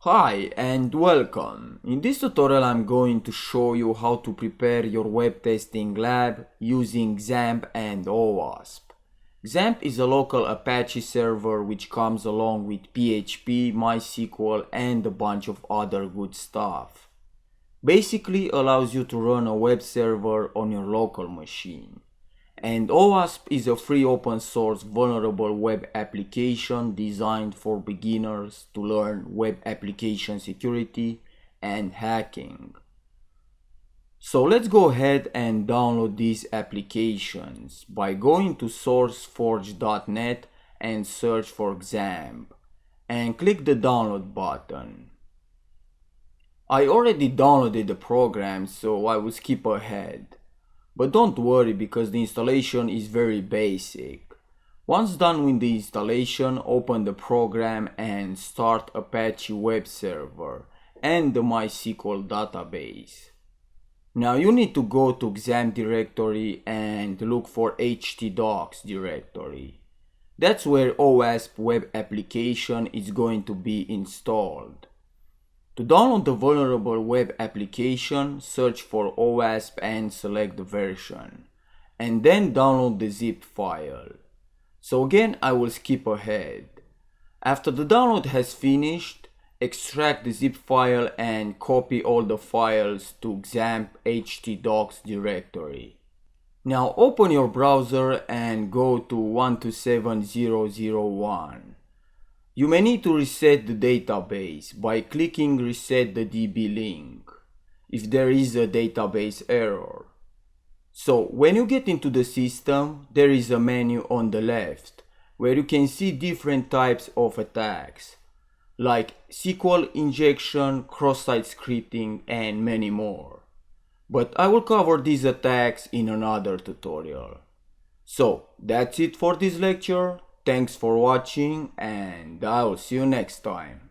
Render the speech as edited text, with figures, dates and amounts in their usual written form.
Hi and welcome. In this tutorial I'm going to show you how to prepare your web testing lab using XAMPP and OWASP. XAMPP is a local Apache server which comes along with PHP, MySQL and a bunch of other good stuff. Basically allows you to run a web server on your local machine. And OWASP is a free open source vulnerable web application designed for beginners to learn web application security and hacking. So let's go ahead and download these applications by going to sourceforge.net and search for XAMPP and click the download button. I already downloaded the program, so I will skip ahead. But don't worry because the installation is very basic. Once done with the installation, open the program and start Apache web server and the MySQL database. Now you need to go to XAMPP directory and look for htdocs directory. That's where OWASP web application is going to be installed. To download the vulnerable web application, search for OWASP and select the version, and then download the zip file. So again, I will skip ahead. After the download has finished, extract the zip file and copy all the files to XAMPP htdocs directory. Now open your browser and go to 127.0.0.1. You may need to reset the database by clicking Reset the DB link if there is a database error. So when you get into the system, there is a menu on the left where you can see different types of attacks like SQL injection, cross-site scripting and many more. But I will cover these attacks in another tutorial. So that's it for this lecture. Thanks for watching and I'll see you next time.